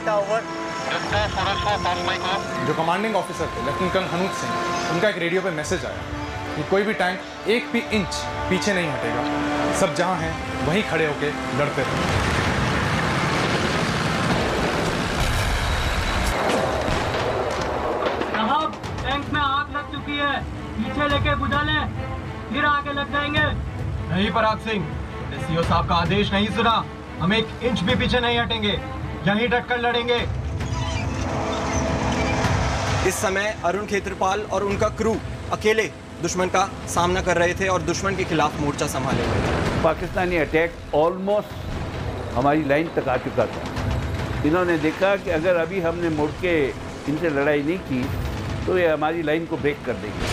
Delta over. जो commanding officer थे lieutenant colonel हनूज Singh, उनका एक रेडियो पे मैसेज आया कि कोई भी टैंक एक भी इंच पीछे नहीं हटेगा, सब जहां हैं वहीं खड़े होके लड़ते रहे। साहब, टैंक में आग लग चुकी है, पीछे लेके बुझा लें, फिर आगे लग जाएंगे। नहीं पराग सिंह, सीओ साहब का आदेश नहीं सुना, हम एक इंच भी पीछे नहीं हटेंगे, यहीं डटकर लड़ेंगे। इस समय अरुण खेत्रपाल और उनका क्रू अकेले दुश्मन का सामना कर रहे थे और दुश्मन के खिलाफ मोर्चा संभाले हुए थे। पाकिस्तानी अटैक ऑलमोस्ट हमारी लाइन तक आ चुका था। इन्होंने देखा कि अगर अभी हमने मुड़ के इनसे लड़ाई नहीं की तो ये हमारी लाइन को ब्रेक कर देंगे।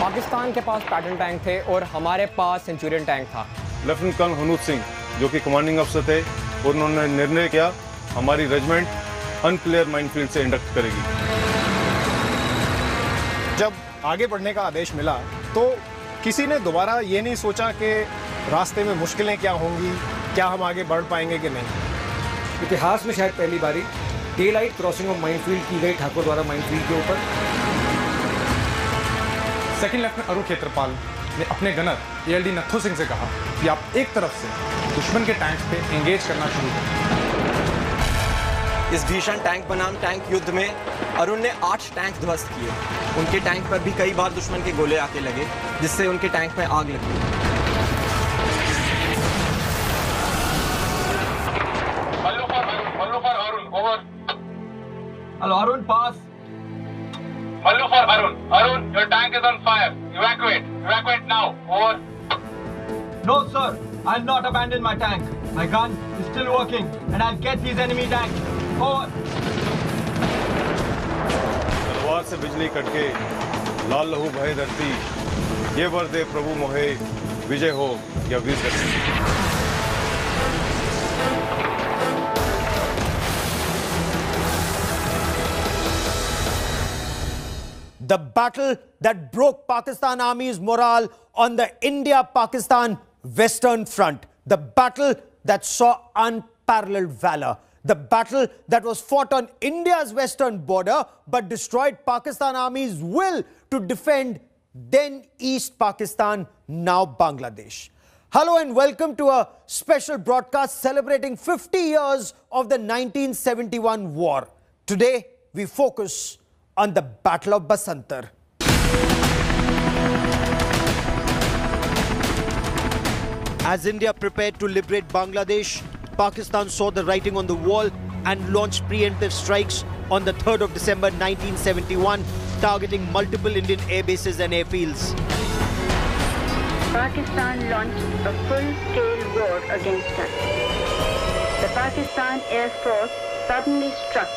पाकिस्तान के पास पैटर्न टैंक थे और हमारे पास सेंचुरियन टैंक था। लेफ्टिनेंट कर्नल हनूज सिंह जो कि कमांडिंग अफसर थे, उन्होंने निर्णय किया हमारी रेजिमेंट अनक्लियर माइनफील्ड से इंडक्ट करेगी। जब आगे बढ़ने का आदेश मिला तो किसी ने दोबारा ये नहीं सोचा कि रास्ते में मुश्किलें क्या होंगी, क्या हम आगे बढ़ पाएंगे कि नहीं। इतिहास में शायद पहली बारी day light crossing of minefield की गई ठाकुर द्वारा माइनफील्ड के ऊपर। सेकंड लेफ्टिनेंट अरुण खेत्रपाल ने अपने गनर ALD नत्थू सिंह से कहा कि आप एक तरफ से दुश्मन के टैंक पे एंगेज करना शुरू करें। इस भीषण टैंक बनाम टैंक युद्ध में अरुण ने 8 टैंक ध्वस्त किए। उनके टैंक पर भी कई बार दुश्मन के गोले आके लगे, जिससे उनके टैंक में आग लगी। Hello, Arun, pass. Mallu for Arun. Arun, your tank is on fire. Evacuate. Evacuate now. Over. No, sir. I'll not abandon my tank. My gun is still working, and I'll get these enemy tanks. Over. तलवार से बिजली कटके लाल लहू भय धरती, ये वर दे प्रभु मोहे, विजय हो या वीर गति। The battle that broke Pakistan Army's morale on the India-Pakistan Western Front. The battle that saw unparalleled valor. The battle that was fought on India's western border but destroyed Pakistan Army's will to defend then East Pakistan, now Bangladesh. Hello and welcome to a special broadcast celebrating 50 years of the 1971 war. Today we focus on the Battle of Basantar. As India prepared to liberate Bangladesh, Pakistan saw the writing on the wall and launched preemptive strikes on the 3rd of December 1971, targeting multiple Indian air bases and airfields. Pakistan launched a full-scale war against us. The Pakistan Air Force suddenly struck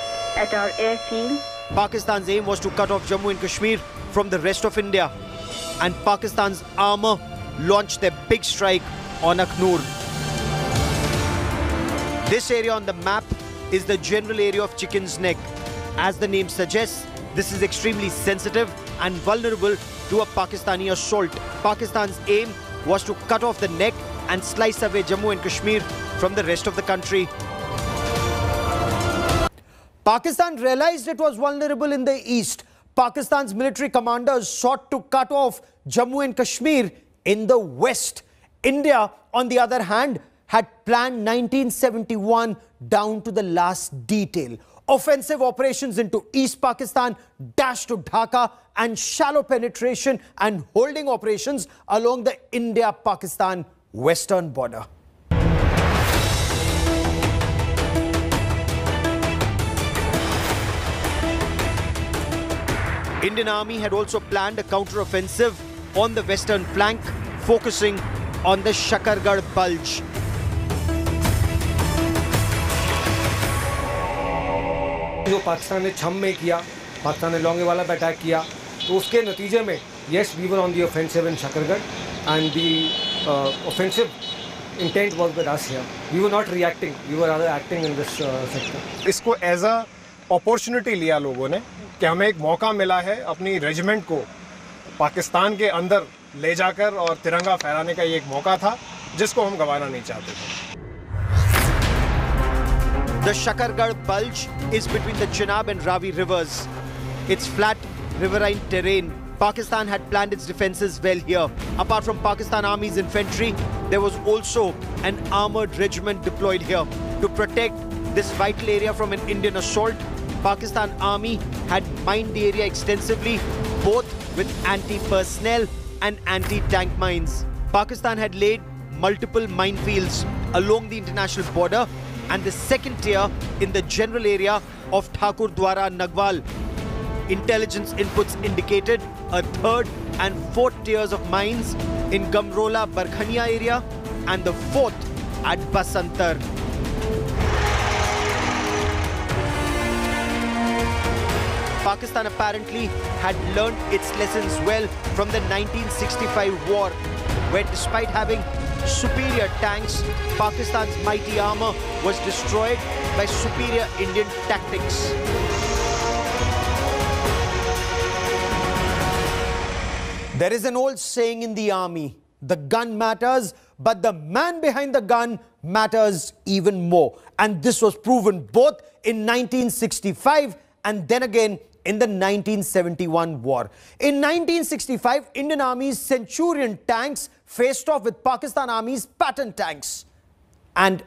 at our airfield. Pakistan's aim was to cut off Jammu and Kashmir from the rest of India, and Pakistan's armor launched their big strike on Akhnur. This area on the map is the general area of Chicken's Neck. As the name suggests, this is extremely sensitive and vulnerable to a Pakistani assault. Pakistan's aim was to cut off the neck and slice away Jammu and Kashmir from the rest of the country. Pakistan realized it was vulnerable in the east. Pakistan's military commanders sought to cut off Jammu and Kashmir in the west. India, on the other hand, had planned 1971 down to the last detail. Offensive operations into East Pakistan, dash to Dhaka, and shallow penetration and holding operations along the India-Pakistan western border. Indian Army had also planned a counter-offensive on the western flank, focusing on the Shakargarh Bulge. जो पाकिस्तान ने छम में किया, पाकिस्तान ने लोंगेवाला पे attack किया, तो उसके नतीजे में yes, we were on the offensive in Shakargarh and the offensive intent was with us here. We were not reacting, we were rather acting in this sector. इसको as a opportunity लिया लोगों ने कि हमें एक मौका मिला है अपनी रेजिमेंट को पाकिस्तान के अंदर ले जाकर और तिरंगा फहराने का ये एक मौका था जिसको हम गंवाना नहीं चाहते थे। The Shakargarh Bulge is between the Chenab and Ravi rivers. It's flat, riverine terrain. Pakistan had planned its defenses well here. Apart from Pakistan Army's infantry, there was also an armored regiment deployed here. To protect this vital area from an Indian assault, Pakistan Army had mined the area extensively, both with anti-personnel and anti-tank mines. Pakistan had laid multiple minefields along the international border and the second tier in the general area of Thakur Dwara Nagwal. Intelligence inputs indicated a third and fourth tiers of mines in Gamrola Barkhania area and the fourth at Basantar. Pakistan apparently had learned its lessons well from the 1965 war, where despite having superior tanks, Pakistan's mighty armor was destroyed by superior Indian tactics. There is an old saying in the army, the gun matters, but the man behind the gun matters even more. And this was proven both in 1965 and then again in the 1971 war. In 1965, Indian Army's Centurion tanks faced off with Pakistan Army's Patton tanks. And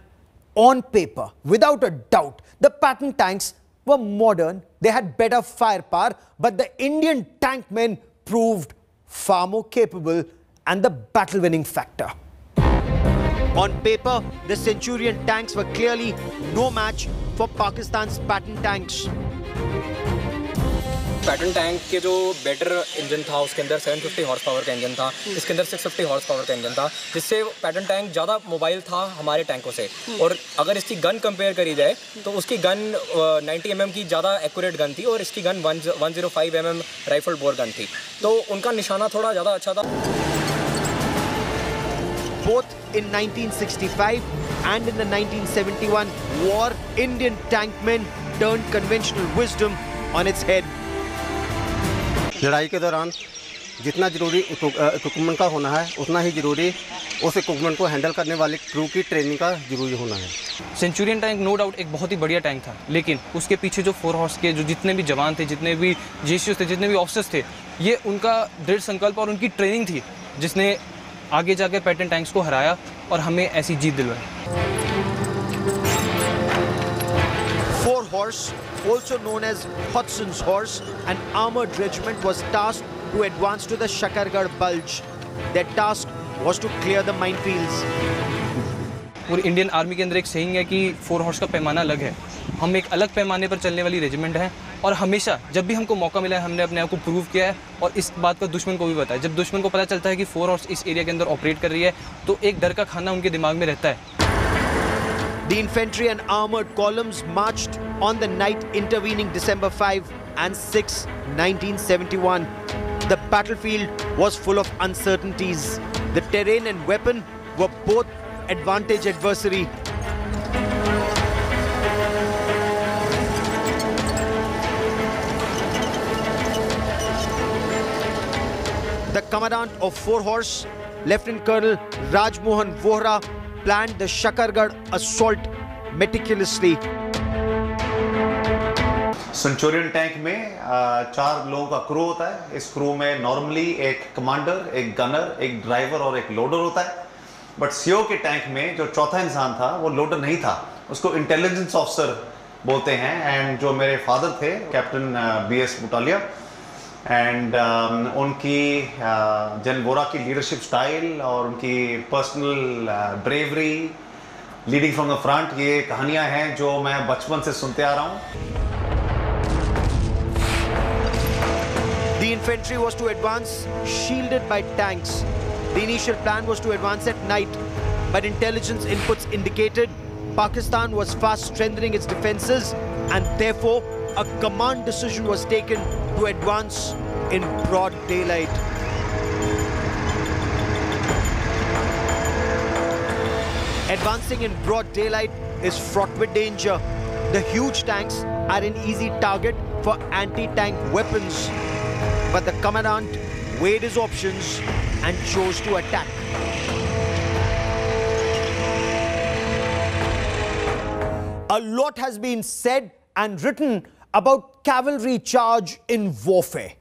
on paper, without a doubt, the Patton tanks were modern, they had better firepower, but the Indian tank men proved far more capable and the battle-winning factor. On paper, the Centurion tanks were clearly no match for Pakistan's Patton tanks. Patton tank के जो better engine था उसके अंदर 750 horse power का engine था, इसके अंदर 650 horse power का इंजन था, जिससे पैटर्न टैंक ज़्यादा मोबाइल था हमारे टैंकों से। और अगर इसकी गन कंपेयर करी जाए तो उसकी गन 90 mm की ज़्यादा एक्यूरेट गन थी और इसकी gun 105 mm rifle bore gun थी, तो उनका निशाना थोड़ा ज़्यादा अच्छा था। Both in 1965 and in the 1971 war, Indian tankmen turned conventional wisdom on its head. लड़ाई के दौरान जितना ज़रूरी इक्विपमेंट का होना है उतना ही ज़रूरी उस इक्विपमेंट को हैंडल करने वाले क्रू की ट्रेनिंग का ज़रूरी होना है। सेंचुरियन टैंक नो डाउट एक बहुत ही बढ़िया टैंक था, लेकिन उसके पीछे जो 4 हॉर्स के जो जितने भी जवान थे, जितने भी जेसीओस थे, जितने भी ऑफिसर्स थे, ये उनका दृढ़ संकल्प और उनकी ट्रेनिंग थी जिसने आगे जाकर पैटर्न टैंक्स को हराया और हमें ऐसी जीत दिलवाई। 4 horse, also known as Hodson's horse, an armored regiment was tasked to advance to the Shakargarh Bulge. Their task was to clear the minefields. और इंडियन आर्मी के अंदर एक सेइंग है कि 4 हॉर्स का पैमाना अलग है, हम एक अलग पैमाने पर चलने वाली रेजिमेंट है और हमेशा जब भी हमको मौका मिला है हमने अपने आप को प्रूव किया है और इस बात का दुश्मन को भी बताया। जब दुश्मन को पता चलता है कि 4 हॉर्स इस एरिया के अंदर ऑपरेट कर रही है तो एक डर का खाना उनके दिमाग में रहता है। The infantry and armored columns marched on the night intervening December 5 and 6, 1971. The battlefield was full of uncertainties. The terrain and weapon were both advantage adversary. The commandant of 4 horse, Lieutenant Colonel Raj Mohan Vohra, planned the Shakargarh assault meticulously. Centurion tank में 4 लोगों का crew होता है। इस crew में normally एक commander, एक gunner, एक ड्राइवर और एक लोडर होता है। बट सीओ के टैंक में जो चौथा इंसान था वो लोडर नहीं था, उसको इंटेलिजेंस ऑफिसर बोलते हैं। एंड जो मेरे फादर थे कैप्टन BS बुटालिया, एंड उनकी जनरल वोरा की लीडरशिप स्टाइल और उनकी personal bravery leading from the front, ये कहानियां हैं जो मैं बचपन से सुनते आ रहा हूँ। The infantry was to advance shielded by tanks. The initial plan was to advance at night, but intelligence inputs indicated Pakistan was fast strengthening its defenses and therefore a command decision was taken to advance in broad daylight. Advancing in broad daylight is fraught with danger. The huge tanks are an easy target for anti-tank weapons, but the commandant weighed his options and chose to attack. A lot has been said and written about cavalry charge in warfare.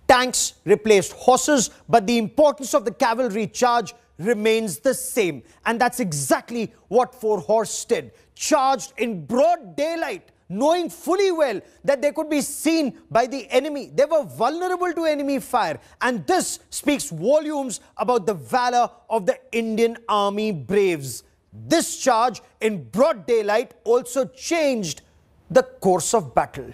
Tanks replaced horses, but the importance of the cavalry charge remains the same. And that's exactly what Four Horse did. Charged in broad daylight, knowing fully well that they could be seen by the enemy. They were vulnerable to enemy fire. And this speaks volumes about the valor of the Indian Army braves. This charge in broad daylight also changed the course of battle.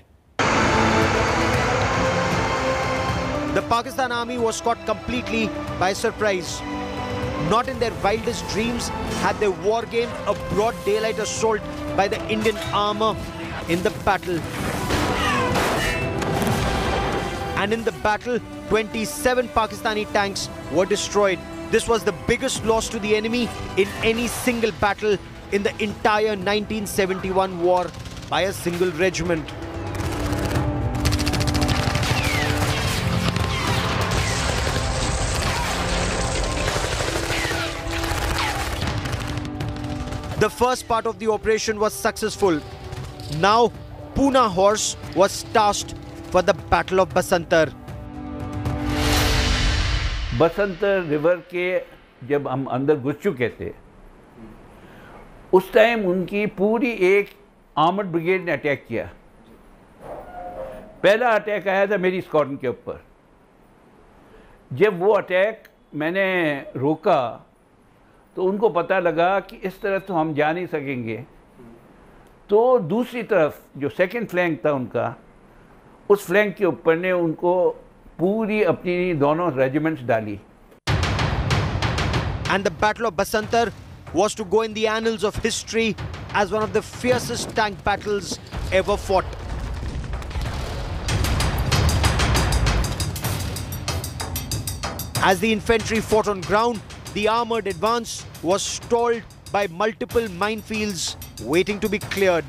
The Pakistan Army was caught completely by surprise. Not in their wildest dreams had they war-gamed a broad daylight assault by the Indian armor in the battle. And in the battle, 27 Pakistani tanks were destroyed. This was the biggest loss to the enemy in any single battle in the entire 1971 war by a single regiment. The first part of the operation was successful. Now, Poona Horse was tasked for the Battle of Basantar. Basantar river के जब हम अंदर घुस चुके थे, उस time उनकी पूरी एक आर्मर्ड ब्रिगेड ने अटैक किया। पहला अटैक आया था मेरी स्क्वाड्रन के ऊपर। जब वो अटैक मैंने रोका तो उनको पता लगा कि इस तरफ तो हम जा नहीं सकेंगे, तो दूसरी तरफ जो सेकंड फ्लैंक था उनका, उस फ्लैंक के ऊपर ने उनको पूरी अपनी दोनों रेजिमेंट्स डाली। And the Battle of Basantar was to go in the annals of history as one of the fiercest tank battles ever fought. As the infantry fought on ground, the armored advance was stalled by multiple minefields waiting to be cleared.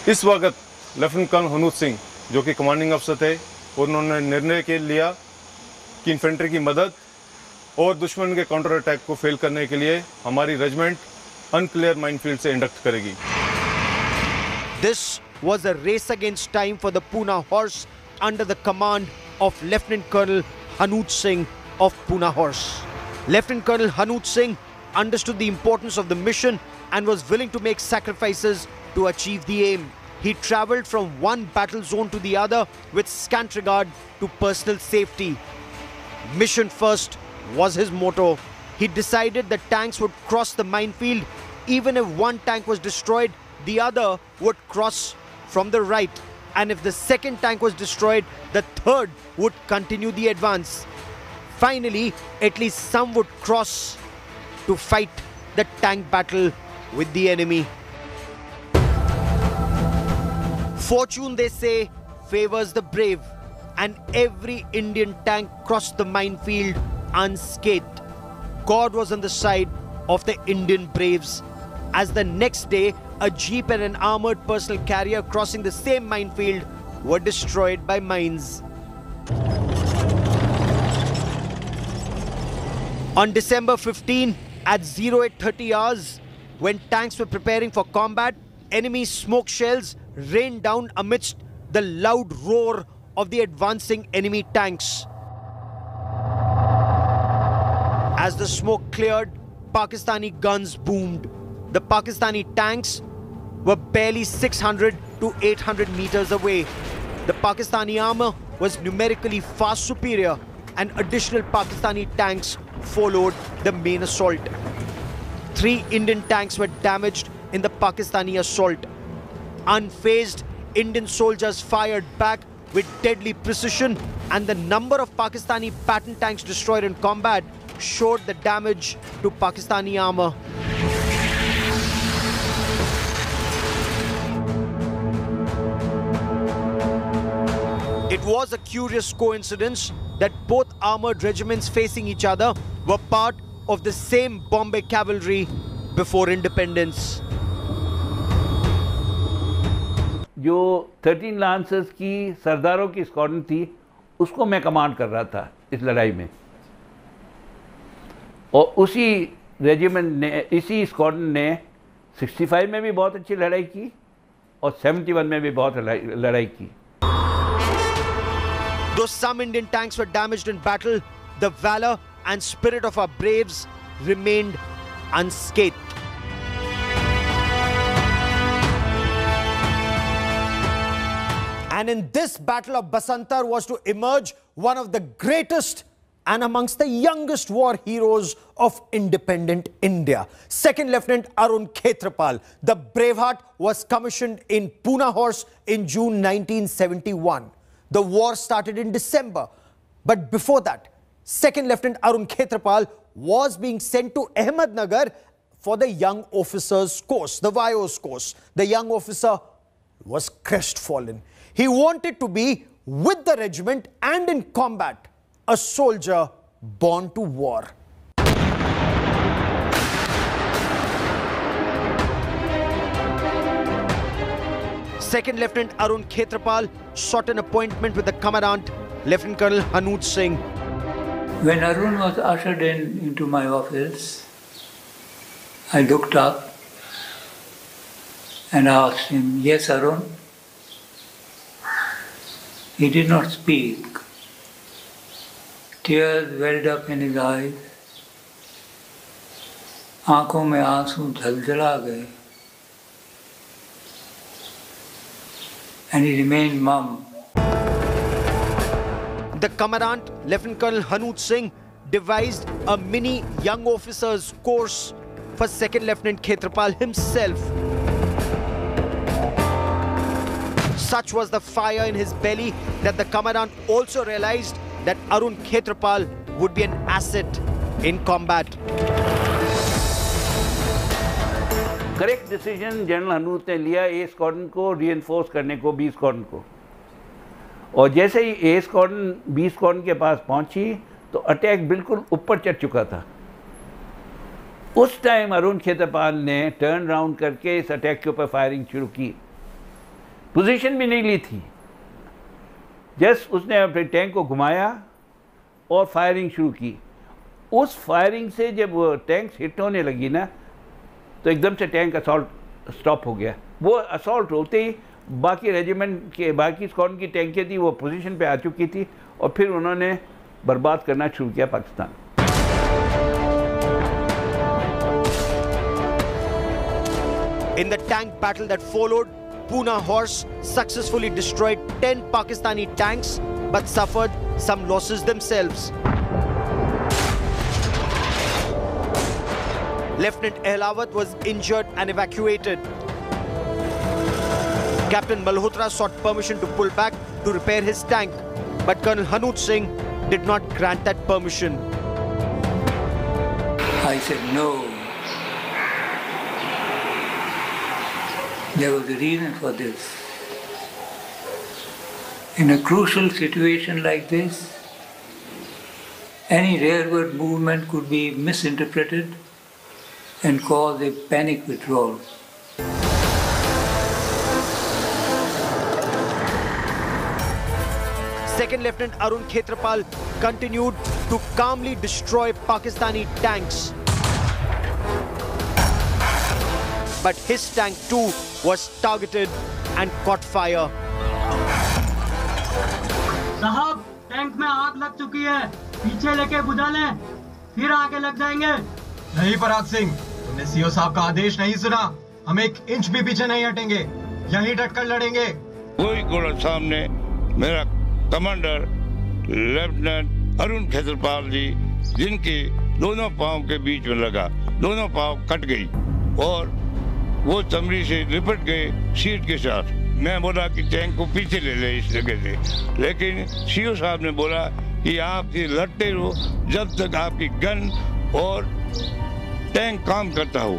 इस वक्त lieutenant colonel हनूत Singh जो कि commanding अफसर थे, उन्होंने निर्णय के लिया कि इन्फेंट्री की मदद और दुश्मन के काउंटर अटैक को फेल करने के लिए हमारी रेजिमेंट अनक्लियर माइनफील्ड से इंडक्ट करेगी। This was a race against time for the Poona Horse under the command of Lieutenant Colonel Hanoot Singh of Poona Horse. Lieutenant Colonel Hanoot Singh understood the importance of the mission and was willing to make sacrifices to achieve the aim. He travelled from one battle zone to the other with scant regard to personal safety. Mission first was his motto. He decided that tanks would cross the minefield. Even if one tank was destroyed, the other would cross from the right. And if the second tank was destroyed, the third would continue the advance. Finally, at least some would cross to fight the tank battle with the enemy. Fortune, they say, favors the brave, and every Indian tank crossed the minefield unscathed. God was on the side of the Indian braves, as the next day, a jeep and an armored personal carrier crossing the same minefield were destroyed by mines. On December 15, at 0830 hours, when tanks were preparing for combat, enemy smoke shells rained down amidst the loud roar of the advancing enemy tanks. As the smoke cleared, Pakistani guns boomed. The Pakistani tanks were barely 600 to 800 meters away. The Pakistani armor was numerically far superior, and additional Pakistani tanks followed the main assault. 3 Indian tanks were damaged in the Pakistani assault. Unfazed, Indian soldiers fired back with deadly precision, and the number of Pakistani Patton tanks destroyed in combat showed the damage to Pakistani armor. It was a curious coincidence that both armored regiments facing each other were part of the same Bombay cavalry before independence. जो 13 lancers की सरदारों की squadron थी, उसको मैं command कर रहा था इस लड़ाई में, और उसी रेजिमेंट ने, इसी स्क्वाड्रन ने 65 में भी बहुत अच्छी लड़ाई की और 71 में भी बहुत लड़ाई की। Though some Indian tanks were damaged in battle, the valor and spirit of our braves remained unscathed. And in this battle of Basantar was to emerge one of the greatest and amongst the youngest war heroes of independent India. Second Lieutenant Arun Khetrapal, the Braveheart, was commissioned in Pune Horse in June 1971. The war started in December. But before that, Second Lieutenant Arun Khetrapal was being sent to Ahmednagar for the Young Officers Course, the VIOS course. The young officer was crestfallen. He wanted to be with the regiment and in combat, a soldier born to war. Second Lieutenant Arun Khetrapal sought an appointment with the Commandant, Lieutenant Colonel Hanuj Singh. When Arun was ushered into my office, I looked up and asked him, "Yes, Arun?" He did not speak. Tears welled up in his eyes. आंखों में आंसू झलझला गए. And he remained mum. The Commandant, Lieutenant Colonel Hanuj Singh, devised a mini young officers course for Second Lieutenant Khetrapal himself. Such was the fire in his belly that the Commandant also realized that Arun Khetrapal would be an asset in combat. Correct decision general हनूज ने लिया ए squadron को reinforce करने को, B squadron को। और जैसे ही ए squadron B squadron के पास पहुंची तो अटैक बिल्कुल ऊपर चढ़ चुका था। उस टाइम अरुण खेत्रपाल ने टर्न राउंड करके इस अटैक के ऊपर फायरिंग शुरू की। पोजीशन भी नहीं ली थी, जस्ट उसने अपने टैंक को घुमाया और फायरिंग शुरू की। उस फायरिंग से जब वो टैंक हिट होने लगी ना, तो एकदम से टैंक असॉल्ट स्टॉप हो गया। वो असॉल्ट होते ही बाकी रेजिमेंट के बाकी स्क्वाड्रन की टैंकें थी वो पोजीशन पे आ चुकी थी और फिर उन्होंने बर्बाद करना शुरू किया Pakistan. In the tank battle that followed, Pune Horse successfully destroyed 10 Pakistani tanks but suffered some losses themselves. Lieutenant Ehlawat was injured and evacuated. Captain Malhotra sought permission to pull back to repair his tank, but Colonel Hanuj Singh did not grant that permission. I said no. There was a reason for this. In a crucial situation like this, any rearward movement could be misinterpreted and cause a panic withdrawal. Second Lieutenant Arun Khetrapal continued to calmly destroy Pakistani tanks. But his tank too was targeted and caught fire. साहब, tank में आग लग चुकी है, पीछे लेके बुझा लें, फिर आगे लग जाएंगे। नहीं पराग सिंह, तुमने सीओ साहब का आदेश नहीं सुना। हम एक इंच भी पीछे नहीं हटेंगे, यहीं डटकर लड़ेंगे। वही गोला सामने मेरा कमांडर लेफ्टिनेंट अरुण खेत्रपाल जी, जिनके दोनों पांव के बीच में लगा, दोनों पांव कट गई और वो चमड़ी से लिपट गए सीट के साथ। मैं बोला कि टैंक को पीछे ले ले इस जगह से, लेकिन सीओ साहब ने बोला कि आप ये लड़ते रहो जब तक आपकी गन और टैंक काम करता हो।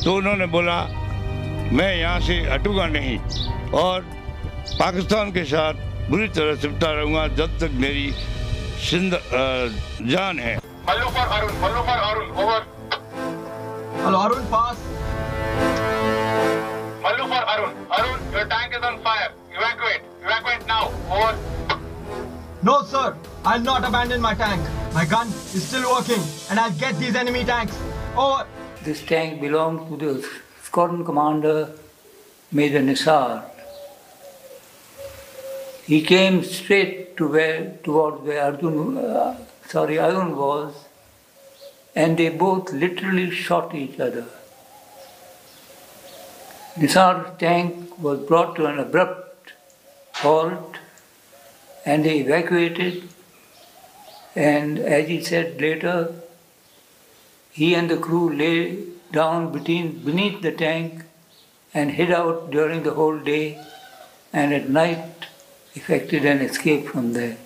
तो उन्होंने बोला मैं यहाँ से हटूंगा नहीं और पाकिस्तान के साथ बुरी तरह सिमटा रहूंगा जब तक मेरी जान है। Mallu for Arun, over. Hello Arun, pass. Mallu for Arun, your tank is on fire. Evacuate now. Over. No sir, I'll not abandon my tank. My gun is still working and I'll get these enemy tanks. Over. This tank belonged to the squadron commander, Major Nisar. He came straight towards where Arun was, and they both literally shot each other. Nisar's tank was brought to an abrupt halt, and they evacuated. And as he said later, he and the crew lay down beneath the tank and hid out during the whole day, and at night effected an escape from there.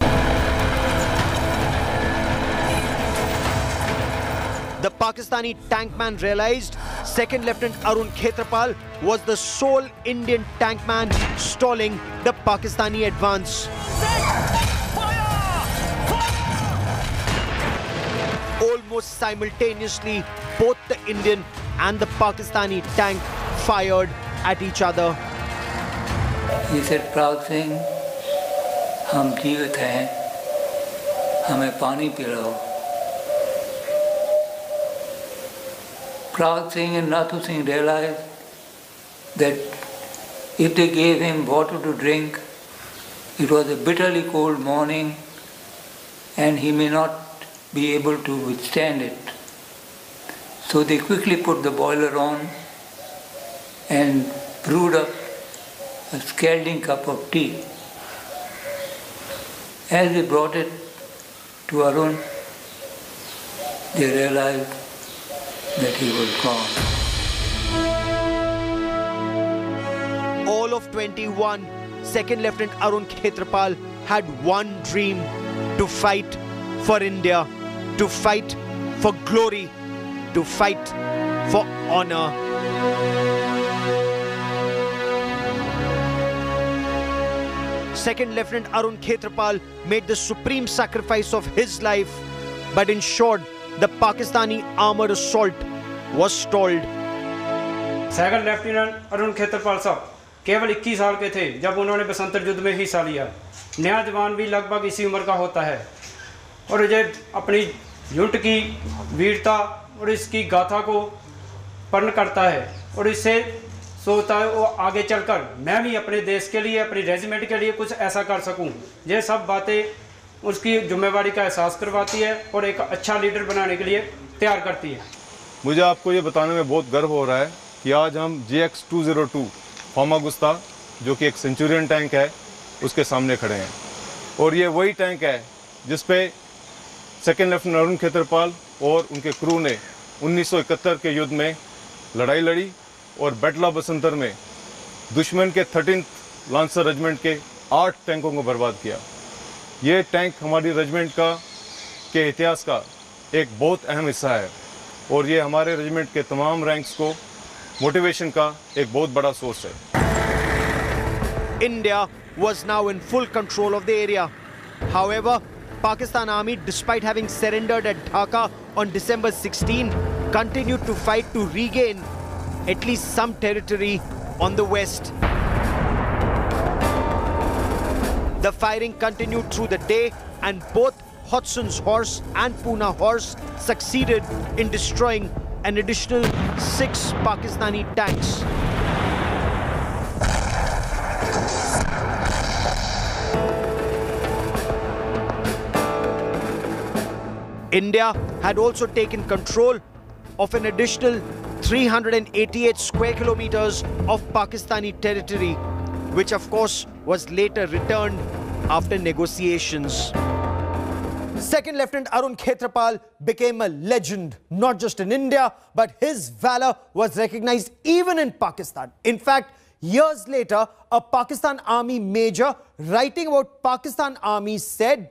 The Pakistani tankman realized Second Lieutenant Arun Khetrapal was the sole Indian tankman stalling the Pakistani advance. Almost simultaneously, both the Indian and the Pakistani tank fired at each other. He said, Prag Singh, हम जीवित हैं, हमें पानी पिलाओ. Prag Singh and Nathu Singh realized that if they gave him water to drink, it was a bitterly cold morning and he may not be able to withstand it. So they quickly put the boiler on and brewed up a scalding cup of tea. As they brought it to Arun, they realized that he was gone. All of 21, Second Lieutenant Arun Khetrapal had one dream: to fight for India, to fight for glory, to fight for honor. Second Lieutenant Arun Khetrapal made the supreme sacrifice of his life, but ensured the Pakistani armored assault was stalled. Second lieutenant Arun Khetarpal साहब केवल 21 साल के थे जब उन्होंने बसंतर युद्ध में हिस्सा लिया। नया जवान भी लगभग इसी उम्र का होता है और ये अपनी यूनिट की वीरता और इसकी गाथा को पर्ण करता है और इससे सोचता है वो आगे चलकर मैं भी अपने देश के लिए, अपनी रेजिमेंट के लिए कुछ ऐसा कर सकूं। ये सब बातें उसकी जिम्मेवारी का एहसास करवाती है और एक अच्छा लीडर बनाने के लिए तैयार करती है। मुझे आपको ये बताने में बहुत गर्व हो रहा है कि आज हम GX-202 फामागुस्ता, जो कि एक सेंचुरियन टैंक है, उसके सामने खड़े हैं और ये वही टैंक है जिस पे सेकेंड लेफ्टिनेंट अरुण खेत्रपाल और उनके क्रू ने 1971 के युद्ध में लड़ाई लड़ी और बैटल ऑफ बसंतर में दुश्मन के 13th लांसर रेजिमेंट के 8 टैंकों को बर्बाद किया। ये टैंक हमारी रेजिमेंट के इतिहास का एक बहुत अहम हिस्सा है और ये हमारे रेजिमेंट के तमाम रैंक्स को मोटिवेशन का एक बहुत बड़ा सोर्स है। India was now in full control of the area. However, Pakistan Army, despite having surrendered at Dhaka on December 16, continued to fight to regain at least some territory on the west. The firing continued through the day and both Hodson's Horse and Poona Horse succeeded in destroying an additional 6 Pakistani tanks. India had also taken control of an additional 388 square kilometers of Pakistani territory, which of course was later returned after negotiations. Second Lieutenant Arun Khetrapal became a legend, not just in India, but his valor was recognized even in Pakistan. In fact, years later, a Pakistan Army major writing about Pakistan Army said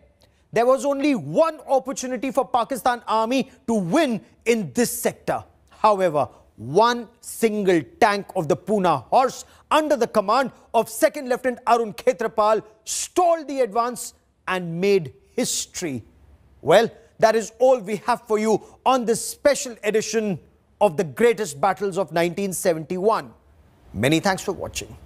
there was only one opportunity for Pakistan Army to win in this sector. However, one single tank of the Poona Horse under the command of Second Lieutenant Arun Khetrapal stalled the advance and made history. Well, that is all we have for you on this special edition of the greatest battles of 1971. Many thanks for watching.